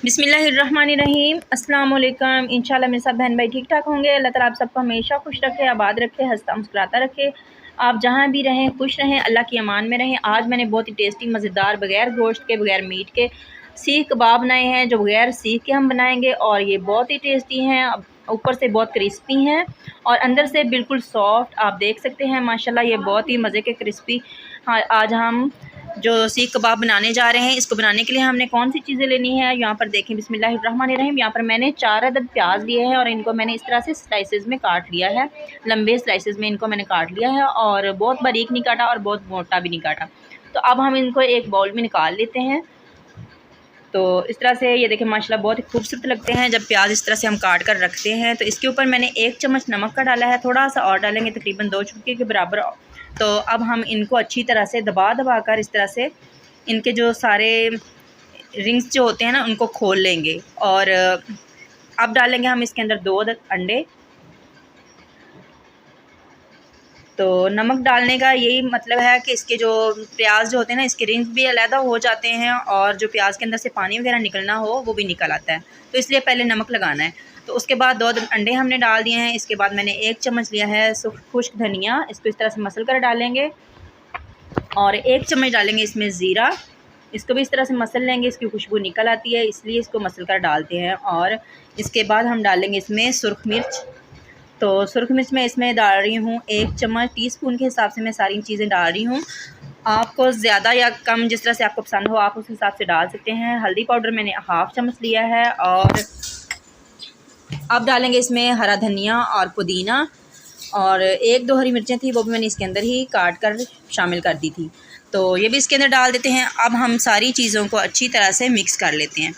बिस्मिल्लाहिर्रहमानिर्रहीम। अस्सलाम वालेकुम। इंशाल्लाह मेरे सब बहन भाई ठीक ठाक होंगे। अल्लाह ताला आप सबको हमेशा खुश रखे, आबाद रखे, हंसता मुस्कुराता रखे। आप जहाँ भी रहें खुश रहें, अल्लाह की अमान में रहें। आज मैंने बहुत ही टेस्टी मज़ेदार बग़ैर गोश्त के बग़ैर मीट के सीख कबाब बनाए हैं, जो बग़ैर सीख के हम बनाएंगे और ये बहुत ही टेस्टी हैं। ऊपर से बहुत क्रिस्पी हैं और अंदर से बिल्कुल सॉफ्ट। आप देख सकते हैं माशाल्लाह ये बहुत ही मज़े के क्रिस्पी। हाँ, आज हम जो सीख कबाब बनाने जा रहे हैं, इसको बनाने के लिए हमने कौन सी चीज़ें लेनी है यहाँ पर देखें। बिस्मिल्लाहिर्रहमानिर्रहीम। यहाँ पर मैंने 4 अदद प्याज लिए हैं और इनको मैंने इस तरह से स्लाइसेस में काट लिया है। लंबे स्लाइसेस में इनको मैंने काट लिया है और बहुत बारीक नहीं काटा और बहुत मोटा भी नहीं काटा। तो अब हम इनको एक बाउल में निकाल लेते हैं। तो इस तरह से ये देखें माशाल्लाह बहुत ही खूबसूरत लगते हैं जब प्याज इस तरह से हम काट कर रखते हैं। तो इसके ऊपर मैंने 1 चम्मच नमक का डाला है, थोड़ा सा और डालेंगे तकरीबन 2 चुटकी के बराबर। तो अब हम इनको अच्छी तरह से दबा दबा कर इस तरह से इनके जो सारे रिंग्स जो होते हैं ना उनको खोल लेंगे। और अब डालेंगे हम इसके अंदर 2 अंडे। तो नमक डालने का यही मतलब है कि इसके जो प्याज जो होते हैं ना, इसके रिंग्स भी अलहदा हो जाते हैं और जो प्याज के अंदर से पानी वगैरह निकलना हो वो भी निकल आता है। तो इसलिए पहले नमक लगाना है। तो उसके बाद 2 अंडे हमने डाल दिए हैं। इसके बाद मैंने 1 चम्मच लिया है खुश्क धनिया, इसको इस तरह से मसल कर डालेंगे। और 1 चम्मच डालेंगे इसमें ज़ीरा, इसको भी इस तरह से मसल लेंगे। इसकी खुशबू निकल आती है इसलिए इसको मसल कर डालते हैं। और इसके बाद हम डालेंगे इसमें सुरख मिर्च। तो सुरख मिर्च मैं इसमें डाल रही हूँ 1 चम्मच, टीस्पून के हिसाब से मैं सारी चीज़ें डाल रही हूँ। आपको ज़्यादा या कम जिस तरह से आपको पसंद हो आप उस हिसाब से डाल सकते हैं। हल्दी पाउडर मैंने 1/2 चम्मच लिया है। और अब डालेंगे इसमें हरा धनिया और पुदीना, और 1-2 हरी मिर्चें थी वो भी मैंने इसके अंदर ही काट कर शामिल कर दी थी। तो ये भी इसके अंदर डाल देते हैं। अब हम सारी चीज़ों को अच्छी तरह से मिक्स कर लेते हैं।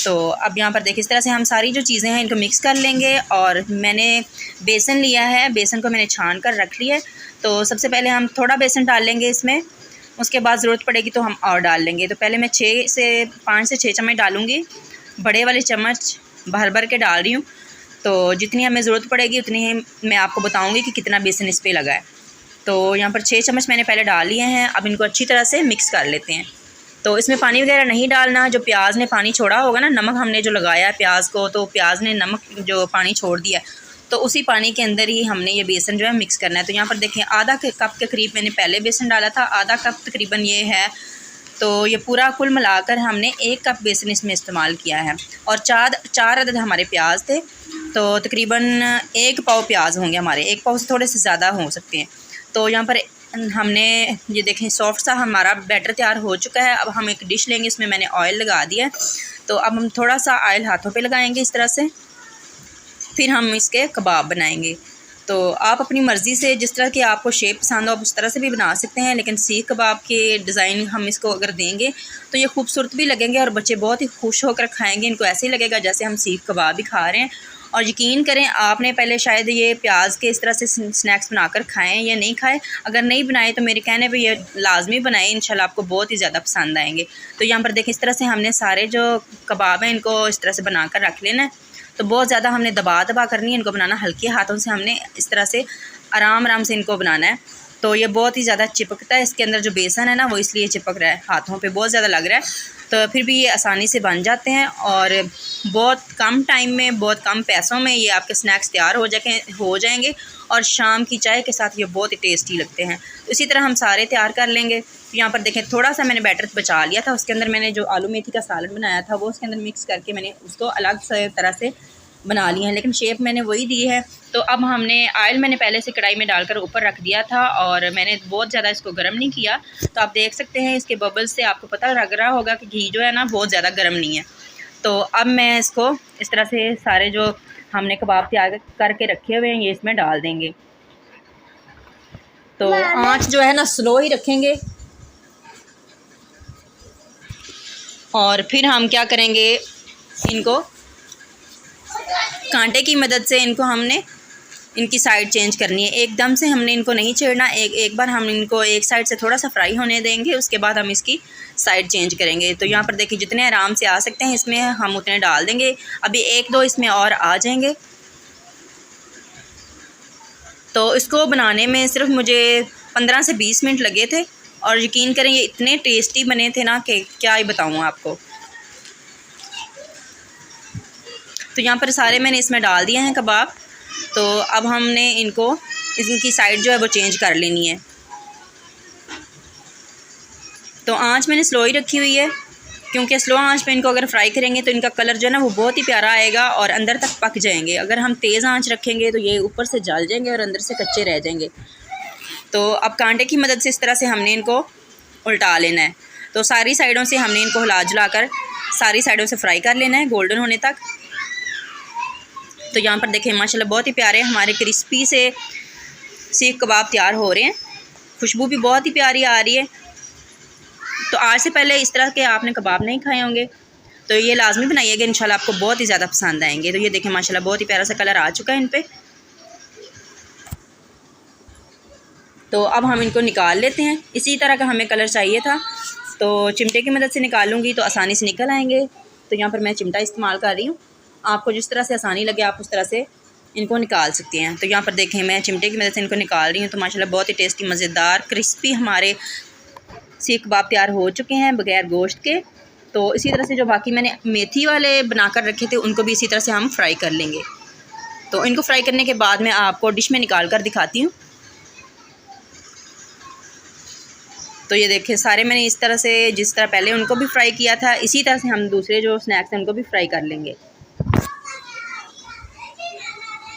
तो अब यहाँ पर देखिए इस तरह से हम सारी जो चीज़ें हैं इनको मिक्स कर लेंगे। और मैंने बेसन लिया है, बेसन को मैंने छान कर रख लिया है। तो सबसे पहले हम थोड़ा बेसन डाल लेंगे इसमें, उसके बाद ज़रूरत पड़ेगी तो हम और डाल लेंगे। तो पहले मैं 5 से 6 चम्मच डालूँगी, बड़े वाले चम्मच भर भर के डाल रही हूँ। तो जितनी हमें ज़रूरत पड़ेगी उतनी ही मैं आपको बताऊँगी कि कितना बेसन इस पर लगा है। तो यहाँ पर 6 चम्मच मैंने पहले डाल लिए हैं। अब इनको अच्छी तरह से मिक्स कर लेते हैं। तो इसमें पानी वगैरह नहीं डालना, जो प्याज ने पानी छोड़ा होगा ना, नमक हमने जो लगाया है प्याज को, तो प्याज ने नमक जो पानी छोड़ दिया तो उसी पानी के अंदर ही हमने ये बेसन जो है मिक्स करना है। तो यहाँ पर देखें आधा कप के करीब मैंने पहले बेसन डाला था, आधा कप तकरीबन ये है। तो ये पूरा कुल मिलाकर हमने 1 कप बेसन इसमें इस्तेमाल किया है। और 4 अदद हमारे प्याज थे, तो तकरीबन 1 पाव प्याज होंगे हमारे, 1 पाव से थोड़े से ज़्यादा हो सकते हैं। तो यहाँ पर हमने ये देखें सॉफ्ट सा हमारा बैटर तैयार हो चुका है। अब हम एक डिश लेंगे, इसमें मैंने ऑयल लगा दिया है। तो अब हम थोड़ा सा ऑयल हाथों पे लगाएंगे इस तरह से, फिर हम इसके कबाब बनाएंगे। तो आप अपनी मर्ज़ी से जिस तरह की आपको शेप पसंद हो आप उस तरह से भी बना सकते हैं। लेकिन सीख कबाब के डिज़ाइन हम इसको अगर देंगे तो ये खूबसूरत भी लगेंगे और बच्चे बहुत ही खुश होकर खाएंगे। इनको ऐसे ही लगेगा जैसे हम सीख कबाब ही खा रहे हैं। और यकीन करें आपने पहले शायद ये प्याज के इस तरह से स्नैक्स बनाकर खाएं या नहीं खाएं। अगर नहीं बनाए तो मेरे कहने पे ये लाजमी बनाएं, इंशाल्लाह आपको बहुत ही ज़्यादा पसंद आएंगे। तो यहाँ पर देखें इस तरह से हमने सारे जो कबाब हैं इनको इस तरह से बनाकर रख लेना है। तो बहुत ज़्यादा हमने दबा करनी है इनको बनाना, हल्के हाथों से हमने इस तरह से आराम से इनको बनाना है। तो ये बहुत ही ज़्यादा चिपकता है, इसके अंदर जो बेसन है ना वो इसलिए चिपक रहा है, हाथों पे बहुत ज़्यादा लग रहा है। तो फिर भी ये आसानी से बन जाते हैं और बहुत कम टाइम में बहुत कम पैसों में ये आपके स्नैक्स तैयार हो जाएंगे। और शाम की चाय के साथ ये बहुत ही टेस्टी लगते हैं। तो इसी तरह हम सारे तैयार कर लेंगे। तो यहाँ पर देखें थोड़ा सा मैंने बैटर बचा लिया था, उसके अंदर मैंने जो आलू मेथी का सालन बनाया था वो उसके अंदर मिक्स करके मैंने उसको अलग से तरह से बना लिए हैं, लेकिन शेप मैंने वही दी है। तो अब हमने ऑयल मैंने पहले से कढ़ाई में डालकर ऊपर रख दिया था और मैंने बहुत ज़्यादा इसको गर्म नहीं किया। तो आप देख सकते हैं इसके बबल्स से आपको पता लग रहा होगा कि घी जो है ना बहुत ज़्यादा गर्म नहीं है। तो अब मैं इसको इस तरह से सारे जो हमने कबाब तैयार करके रखे हुए हैं ये इसमें डाल देंगे। तो आँच जो है ना स्लो ही रखेंगे। और फिर हम क्या करेंगे, इनको कांटे की मदद से इनकी साइड चेंज करनी है। एकदम से हमने इनको नहीं छेड़ना, एक बार हम इनको एक साइड से थोड़ा सा फ्राई होने देंगे, उसके बाद हम इसकी साइड चेंज करेंगे। तो यहाँ पर देखिए जितने आराम से आ सकते हैं इसमें हम उतने डाल देंगे। अभी 1-2 इसमें और आ जाएंगे। तो इसको बनाने में सिर्फ मुझे 15 से 20 मिनट लगे थे और यकीन करें ये इतने टेस्टी बने थे ना कि क्या ही बताऊँ आपको। तो यहाँ पर सारे मैंने इसमें डाल दिए हैं कबाब। तो अब हमने इनको इनकी साइड जो है वो चेंज कर लेनी है। तो आंच मैंने स्लो ही रखी हुई है, क्योंकि स्लो आंच पे इनको अगर फ्राई करेंगे तो इनका कलर जो है ना वो बहुत ही प्यारा आएगा और अंदर तक पक जाएंगे। अगर हम तेज़ आंच रखेंगे तो ये ऊपर से जल जाएंगे और अंदर से कच्चे रह जाएंगे। तो अब कांटे की मदद से इस तरह से हमने इनको उल्टा लेना है। तो सारी साइडों से हमने इनको हिला जुला कर सारी साइडों से फ्राई कर लेना है गोल्डन होने तक। तो यहाँ पर देखें माशाल्लाह बहुत ही प्यारे हमारे क्रिस्पी से सीख कबाब तैयार हो रहे हैं। खुशबू भी बहुत ही प्यारी आ रही है। तो आज से पहले इस तरह के आपने कबाब नहीं खाए होंगे तो ये लाजमी बनाइएगा, इंशाल्लाह आपको बहुत ही ज़्यादा पसंद आएंगे। तो ये देखें माशाल्लाह बहुत ही प्यारा सा कलर आ चुका है इन पे। तो अब हम इनको निकाल लेते हैं। इसी तरह का हमें कलर चाहिए था, तो चिमटे की मदद से निकालूंगी तो आसानी से निकल आएंगे। तो यहाँ पर मैं चिमटा इस्तेमाल कर रही हूँ। आपको जिस तरह से आसानी लगे आप उस तरह से इनको निकाल सकते हैं। तो यहाँ पर देखें मैं चिमटे की मदद से इनको निकाल रही हूँ। तो माशाल्लाह बहुत ही टेस्टी मज़ेदार क्रिस्पी हमारे सीख कबाब तैयार हो चुके हैं बग़ैर गोश्त के। तो इसी तरह से जो बाकी मैंने मेथी वाले बनाकर रखे थे उनको भी इसी तरह से हम फ्राई कर लेंगे। तो इनको फ्राई करने के बाद मैं आपको डिश में निकाल कर दिखाती हूँ। तो ये देखें सारे मैंने इस तरह से जिस तरह पहले उनको भी फ्राई किया था इसी तरह से हम दूसरे जो स्नैक्स हैं उनको भी फ्राई कर लेंगे।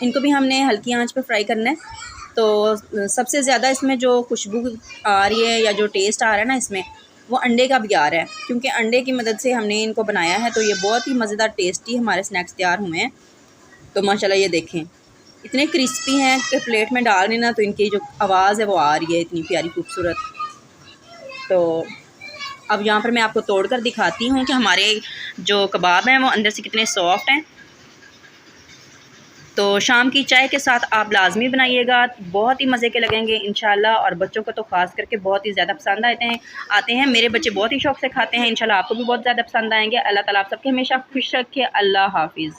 इनको भी हमने हल्की आंच पे फ्राई करना है। तो सबसे ज़्यादा इसमें जो खुशबू आ रही है या जो टेस्ट आ रहा है ना इसमें वो अंडे का भी आ रहा है, क्योंकि अंडे की मदद से हमने इनको बनाया है। तो ये बहुत ही मज़ेदार टेस्टी हमारे स्नैक्स तैयार हुए हैं। तो माशाल्लाह ये देखें इतने क्रिस्पी हैं कि प्लेट में डाल लेना तो इनकी जो आवाज़ है वो आ रही है इतनी प्यारी खूबसूरत। तो अब यहाँ पर मैं आपको तोड़ कर दिखाती हूँ कि हमारे जो कबाब हैं वो अंदर से कितने सॉफ्ट हैं। तो शाम की चाय के साथ आप लाजमी बनाइएगा, बहुत ही मज़े के लगेंगे इंशाल्लाह। और बच्चों को तो ख़ास करके बहुत ही ज़्यादा पसंद आते हैं। मेरे बच्चे बहुत ही शौक़ से खाते हैं। इंशाल्लाह आपको भी बहुत ज़्यादा पसंद आएंगे। अल्लाह ताला आप सबके हमेशा खुश रखे। अल्लाह हाफिज़।